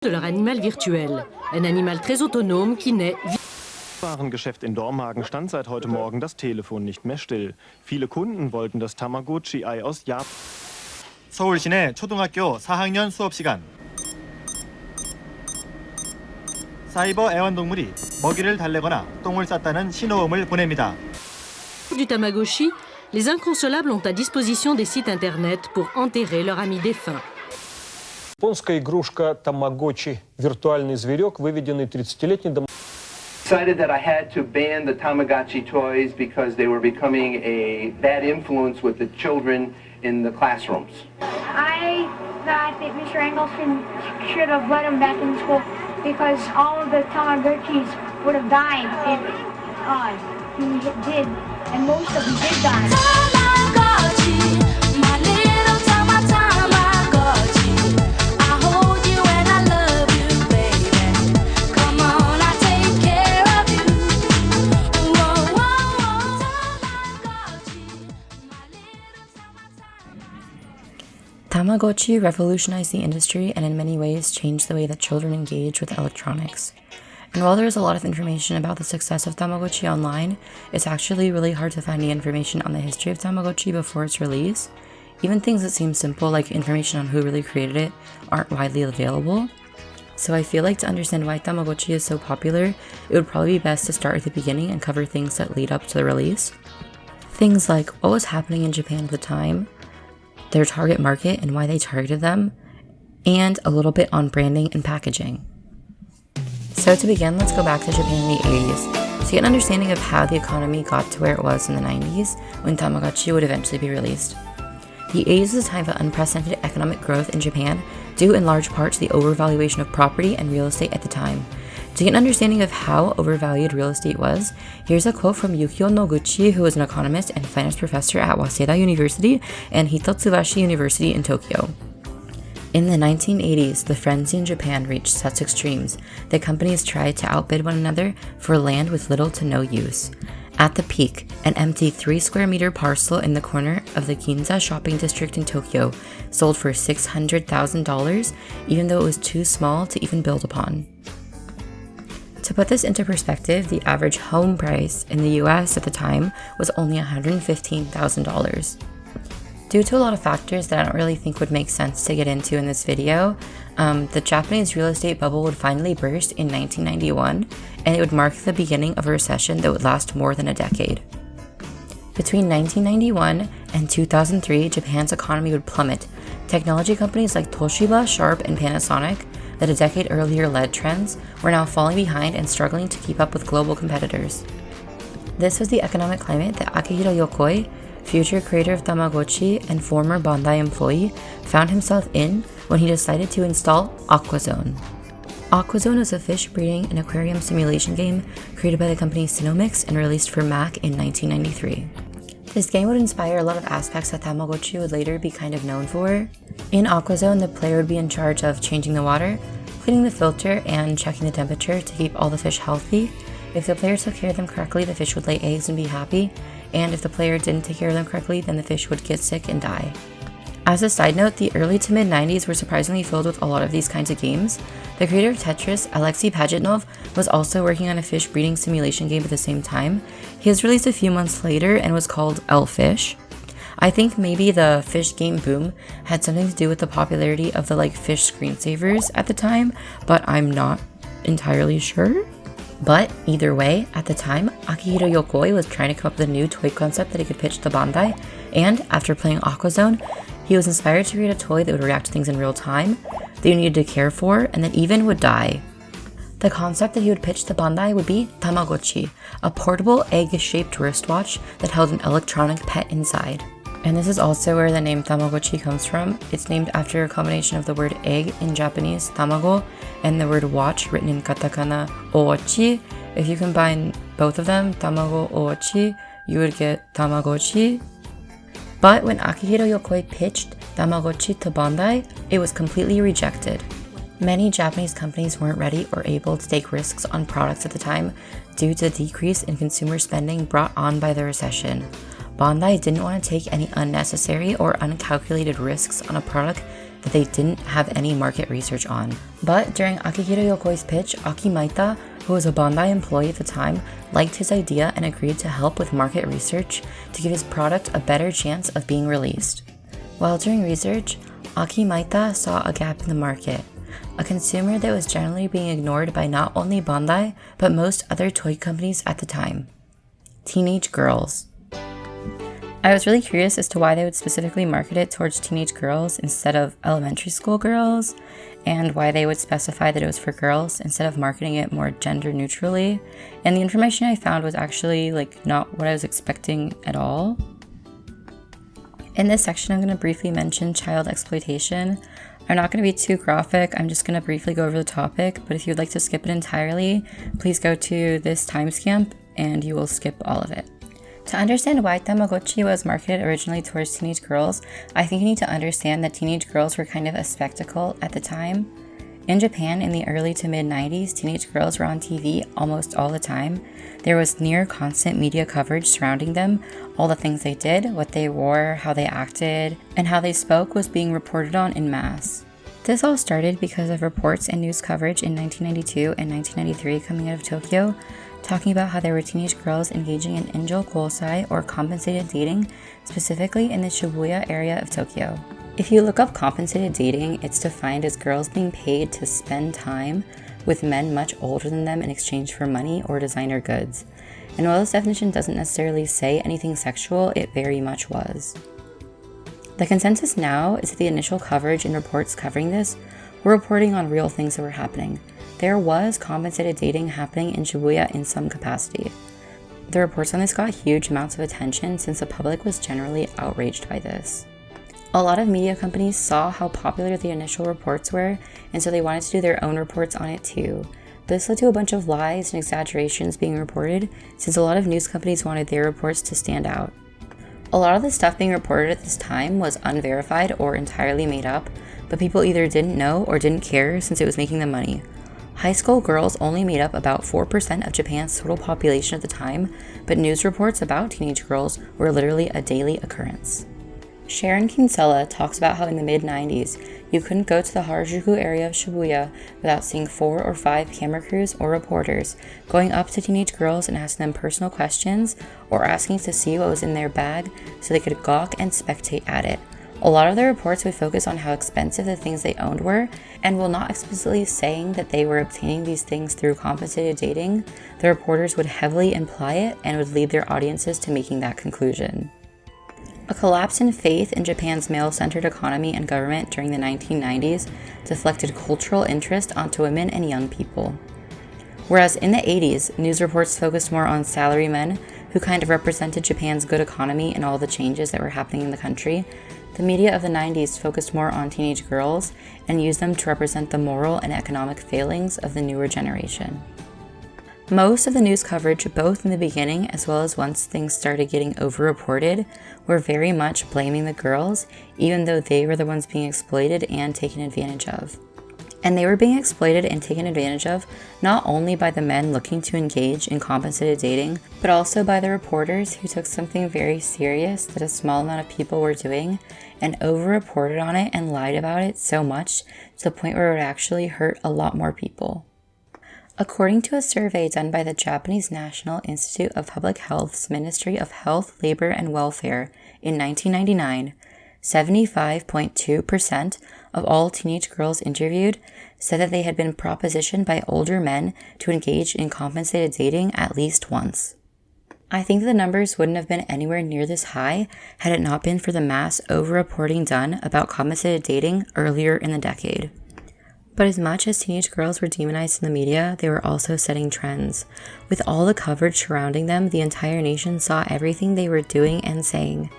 de leur animal virtuel. Un animal très autonome qui naît... Warengeschäft in Dormagen stand seit heute Morgen das Telefon nicht mehr still. Viele Kunden wollten das Tamagotchi-Ei aus Japan. 서울 시내 초등학교 4학년 수업 시간. 사이버 애완동물이 먹이를 달래거나 똥을 쌌다는 신호음을 보냅니다. Du Tamagotchi, les inconsolables ont à disposition des sites internet pour enterrer leur ami défunt. Японская игрушка Tamagotchi, виртуальный зверек, выведенный 30-летней Decided that I had to ban the Tamagotchi toys because they were becoming a bad influence with the children in the classrooms. I thought that Mr. Engelson should have let him back in school because all of the Tamagotchis would have died if he did, and most of them did die. Tamagotchi, my little Tamagotchi, I hold you and I love you, baby. Come on, I take care of you. Whoa, whoa, whoa. Tamagotchi, my little Tamagotchi revolutionized the industry and in many ways changed the way that children engage with electronics. And while there's a lot of information about the success of Tamagotchi online, it's actually really hard to find any information on the history of Tamagotchi before its release. Even things that seem simple, like information on who really created it, aren't widely available. So I feel like to understand why Tamagotchi is so popular, it would probably be best to start at the beginning and cover things that lead up to the release. Things like what was happening in Japan at the time, their target market and why they targeted them, and a little bit on branding and packaging. So to begin, let's go back to Japan in the 80s to get an understanding of how the economy got to where it was in the 90s when Tamagotchi would eventually be released. The 80s was a time of unprecedented economic growth in Japan, due in large part to the overvaluation of property and real estate at the time. To get an understanding of how overvalued real estate was, here's a quote from Yukio Noguchi, who was an economist and finance professor at Waseda University and Hitotsubashi University in Tokyo. In the 1980s, the frenzy in Japan reached such extremes that companies tried to outbid one another for land with little to no use. At the peak, an empty 3 square meter parcel in the corner of the Ginza shopping district in Tokyo sold for $600,000, even though it was too small to even build upon. To put this into perspective, the average home price in the US at the time was only $115,000. Due to a lot of factors that I don't really think would make sense to get into in this video, the Japanese real estate bubble would finally burst in 1991, and it would mark the beginning of a recession that would last more than a decade. Between 1991 and 2003, Japan's economy would plummet. Technology companies like Toshiba, Sharp, and Panasonic, that a decade earlier led trends, were now falling behind and struggling to keep up with global competitors. This was the economic climate that Akihiro Yokoi, future creator of Tamagotchi and former Bandai employee, found himself in when he decided to install Aquazone. Aquazone was a fish breeding and aquarium simulation game created by the company Sinomix and released for Mac in 1993. This game would inspire a lot of aspects that Tamagotchi would later be kind of known for. In Aquazone, the player would be in charge of changing the water, cleaning the filter, and checking the temperature to keep all the fish healthy. If the player took care of them correctly, the fish would lay eggs and be happy, and if the player didn't take care of them correctly, then the fish would get sick and die. As a side note, the early to mid-90s were surprisingly filled with a lot of these kinds of games. The creator of Tetris, Alexei Pajitnov, was also working on a fish breeding simulation game at the same time. He was released a few months later and was called L-Fish. I think maybe the fish game boom had something to do with the popularity of the fish screensavers at the time, but I'm not entirely sure. But either way, at the time, Akihiro Yokoi was trying to come up with a new toy concept that he could pitch to Bandai, and after playing Aquazone, he was inspired to create a toy that would react to things in real time, that you needed to care for, and that even would die. The concept that he would pitch to Bandai would be Tamagotchi, a portable egg-shaped wristwatch that held an electronic pet inside. And this is also where the name Tamagotchi comes from. It's named after a combination of the word egg in Japanese, tamago, and the word watch written in katakana, ochi. If you combine both of them, tamago, ochi, you would get Tamagotchi. But when Akihiro Yokoi pitched Tamagotchi to Bandai, it was completely rejected. Many Japanese companies weren't ready or able to take risks on products at the time due to the decrease in consumer spending brought on by the recession. Bandai didn't want to take any unnecessary or uncalculated risks on a product that they didn't have any market research on. But during Akihiro Yokoi's pitch, Aki Maita, who was a Bandai employee at the time, liked his idea and agreed to help with market research to give his product a better chance of being released. While doing research, Aki Maita saw a gap in the market, a consumer that was generally being ignored by not only Bandai, but most other toy companies at the time: teenage girls. I was really curious as to why they would specifically market it towards teenage girls instead of elementary school girls, and why they would specify that it was for girls instead of marketing it more gender neutrally. And the information I found was actually not what I was expecting at all. In this section, I'm going to briefly mention child exploitation. I'm not going to be too graphic, I'm just going to briefly go over the topic, but if you'd like to skip it entirely, please go to this timestamp and you will skip all of it. To understand why Tamagotchi was marketed originally towards teenage girls, I think you need to understand that teenage girls were kind of a spectacle at the time. In Japan, in the early to mid-90s, teenage girls were on TV almost all the time. There was near constant media coverage surrounding them. All the things they did, what they wore, how they acted, and how they spoke was being reported on en masse. This all started because of reports and news coverage in 1992 and 1993 coming out of Tokyo, talking about how there were teenage girls engaging in injo kosai, or compensated dating, specifically in the Shibuya area of Tokyo. If you look up compensated dating, it's defined as girls being paid to spend time with men much older than them in exchange for money or designer goods. And while this definition doesn't necessarily say anything sexual, it very much was. The consensus now is that the initial coverage and reports covering this were reporting on real things that were happening. There was compensated dating happening in Shibuya in some capacity. The reports on this got huge amounts of attention since the public was generally outraged by this. A lot of media companies saw how popular the initial reports were, and so they wanted to do their own reports on it too. This led to a bunch of lies and exaggerations being reported, since a lot of news companies wanted their reports to stand out. A lot of the stuff being reported at this time was unverified or entirely made up, but people either didn't know or didn't care since it was making them money. High school girls only made up about 4% of Japan's total population at the time, but news reports about teenage girls were literally a daily occurrence. Sharon Kinsella talks about how in the mid-90s, you couldn't go to the Harajuku area of Shibuya without seeing 4 or 5 camera crews or reporters going up to teenage girls and asking them personal questions or asking to see what was in their bag so they could gawk and spectate at it. A lot of the reports would focus on how expensive the things they owned were, and while not explicitly saying that they were obtaining these things through compensated dating, the reporters would heavily imply it and would lead their audiences to making that conclusion. A collapse in faith in Japan's male-centered economy and government during the 1990s deflected cultural interest onto women and young people. Whereas in the 80s, news reports focused more on salarymen who kind of represented Japan's good economy and all the changes that were happening in the country, the media of the 90s focused more on teenage girls and used them to represent the moral and economic failings of the newer generation. Most of the news coverage, both in the beginning as well as once things started getting overreported, were very much blaming the girls, even though they were the ones being exploited and taken advantage of. And they were being exploited and taken advantage of not only by the men looking to engage in compensated dating, but also by the reporters who took something very serious that a small amount of people were doing and overreported on it and lied about it so much to the point where it would actually hurt a lot more people. According to a survey done by the Japanese National Institute of Public Health's Ministry of Health, Labor, and Welfare in 1999, 75.2% of all teenage girls interviewed said that they had been propositioned by older men to engage in compensated dating at least once. I think the numbers wouldn't have been anywhere near this high had it not been for the mass over-reporting done about compensated dating earlier in the decade. But as much as teenage girls were demonized in the media, they were also setting trends. With all the coverage surrounding them, the entire nation saw everything they were doing and saying.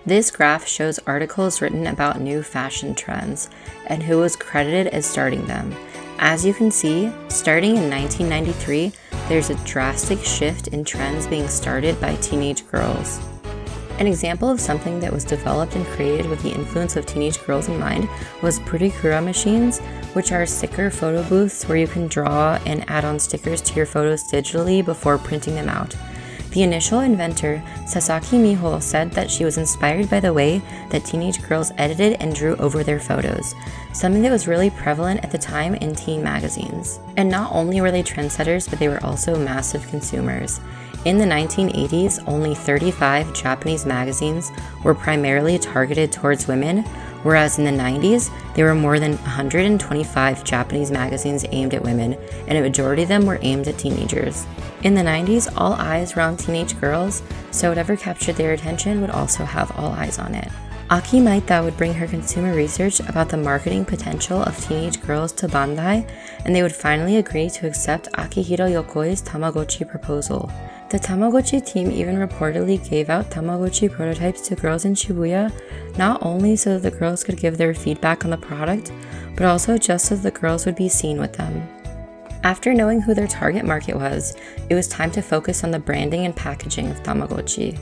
This graph shows articles written about new fashion trends and who was credited as starting them. As you can see, starting in 1993, there's a drastic shift in trends being started by teenage girls. An example of something that was developed and created with the influence of teenage girls in mind was Purikura machines, which are sticker photo booths where you can draw and add on stickers to your photos digitally before printing them out. The initial inventor, Sasaki Miho, said that she was inspired by the way that teenage girls edited and drew over their photos, something that was really prevalent at the time in teen magazines. And not only were they trendsetters, but they were also massive consumers. In the 1980s, only 35 Japanese magazines were primarily targeted towards women, whereas in the 90s, there were more than 125 Japanese magazines aimed at women, and a majority of them were aimed at teenagers. In the 90s, all eyes were on teenage girls, so whatever captured their attention would also have all eyes on it. Aki Maita would bring her consumer research about the marketing potential of teenage girls to Bandai, and they would finally agree to accept Akihiro Yokoi's Tamagotchi proposal. The Tamagotchi team even reportedly gave out Tamagotchi prototypes to girls in Shibuya, not only so that the girls could give their feedback on the product, but also just so that the girls would be seen with them. After knowing who their target market was, it was time to focus on the branding and packaging of Tamagotchi.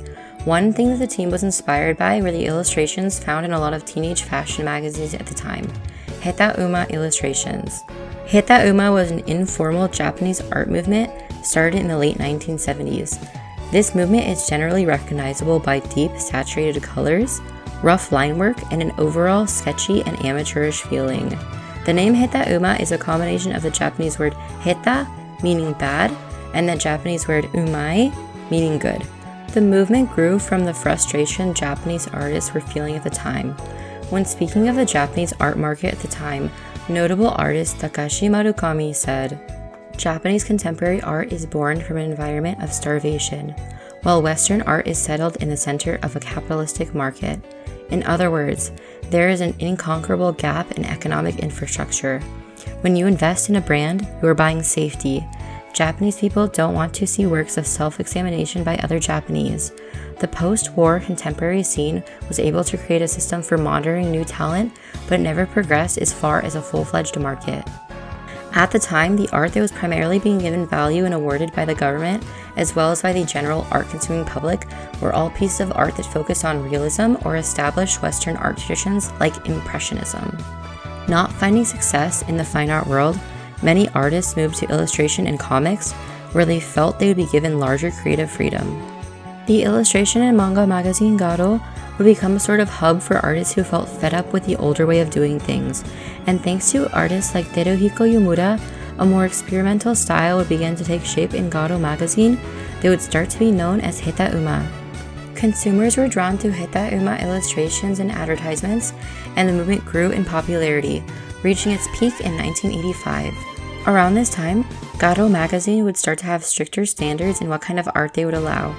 One thing that the team was inspired by were the illustrations found in a lot of teenage fashion magazines at the time, Heta Uma illustrations. Heta Uma was an informal Japanese art movement started in the late 1970s. This movement is generally recognizable by deep, saturated colors, rough line work, and an overall sketchy and amateurish feeling. The name Heta Uma is a combination of the Japanese word heta, meaning bad, and the Japanese word umai, meaning good. The movement grew from the frustration Japanese artists were feeling at the time. When speaking of the Japanese art market at the time, notable artist Takashi Marukami said, "Japanese contemporary art is born from an environment of starvation, while Western art is settled in the center of a capitalistic market. In other words, there is an inconquerable gap in economic infrastructure. When you invest in a brand, you are buying safety. Japanese people don't want to see works of self-examination by other Japanese. The post-war contemporary scene was able to create a system for monitoring new talent, but it never progressed as far as a full-fledged market." At the time, the art that was primarily being given value and awarded by the government, as well as by the general art-consuming public, were all pieces of art that focused on realism or established Western art traditions like Impressionism. Not finding success in the fine art world, many artists moved to illustration and comics, where they felt they would be given larger creative freedom. The illustration and manga magazine Garo would become a sort of hub for artists who felt fed up with the older way of doing things, and thanks to artists like Teruhiko Yumura, a more experimental style would begin to take shape in Garo magazine. They would start to be known as Heta Uma. Consumers were drawn to Heta Uma illustrations and advertisements, and the movement grew in popularity, reaching its peak in 1985. Around this time, Garo magazine would start to have stricter standards in what kind of art they would allow.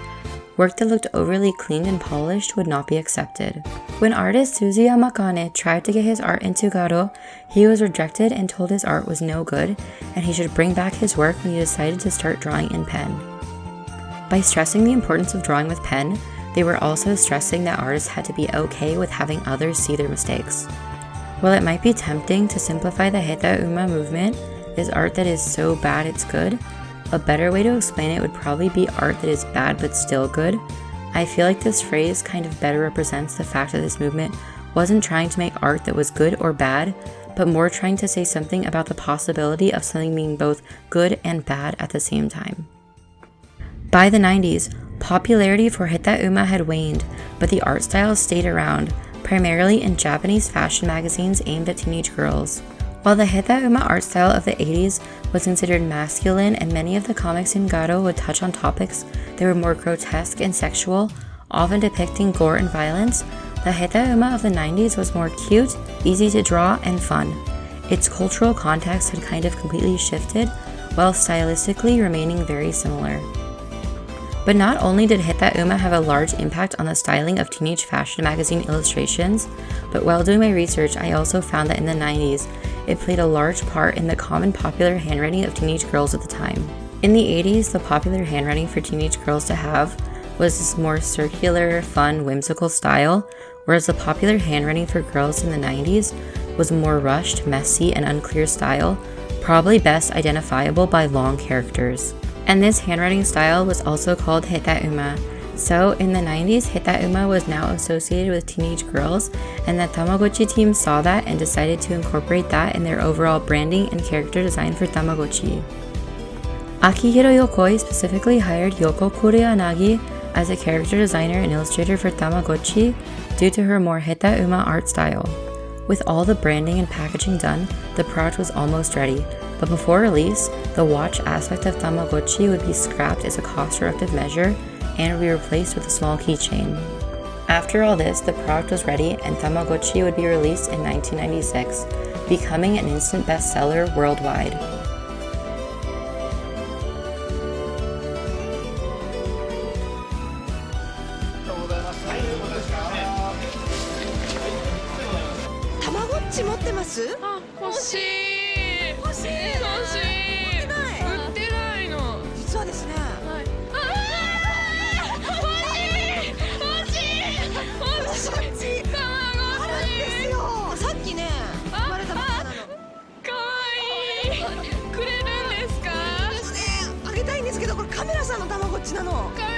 Work that looked overly cleaned and polished would not be accepted. When artist Suzuya Makane tried to get his art into Garo, he was rejected and told his art was no good, and he should bring back his work when he decided to start drawing in pen. By stressing the importance of drawing with pen, they were also stressing that artists had to be okay with having others see their mistakes. While it might be tempting to simplify the Heta Uma movement as art that is so bad it's good, a better way to explain it would probably be art that is bad but still good. I feel like this phrase kind of better represents the fact that this movement wasn't trying to make art that was good or bad, but more trying to say something about the possibility of something being both good and bad at the same time. By the 90s, popularity for Heta Uma had waned, but the art styles stayed around, primarily in Japanese fashion magazines aimed at teenage girls. While the Heta Uma art style of the 80s was considered masculine and many of the comics in Garo would touch on topics that were more grotesque and sexual, often depicting gore and violence, the Heta Uma of the 90s was more cute, easy to draw, and fun. Its cultural context had kind of completely shifted, while stylistically remaining very similar. But not only did Heta Uma have a large impact on the styling of teenage fashion magazine illustrations, but while doing my research, I also found that in the 90s, it played a large part in the common popular handwriting of teenage girls at the time. In the 80s, the popular handwriting for teenage girls to have was this more circular, fun, whimsical style, whereas the popular handwriting for girls in the 90s was more rushed, messy, and unclear style, probably best identifiable by long characters. And this handwriting style was also called Heta Uma. So in the 90s, Heta Uma was now associated with teenage girls, and the Tamagotchi team saw that and decided to incorporate that in their overall branding and character design for Tamagotchi. Akihiro Yokoi specifically hired Yoko Kureyanagi as a character designer and illustrator for Tamagotchi due to her more Heta-uma art style. With all the branding and packaging done, the product was almost ready, but before release, the watch aspect of Tamagotchi would be scrapped as a cost-reductive measure and would be replaced with a small keychain. After all this, the product was ready and Tamagotchi would be released in 1996, becoming an instant bestseller worldwide. Tamagotchi 持ってます？あ、欲しい。欲しい。売ってないの。実はですね。はい。欲しい。あるんですよ。さっきね、生まれたばっかなの。かわいい。くれるんですか？あげたいんですけど、これカメラさんのたまごっちなの。カ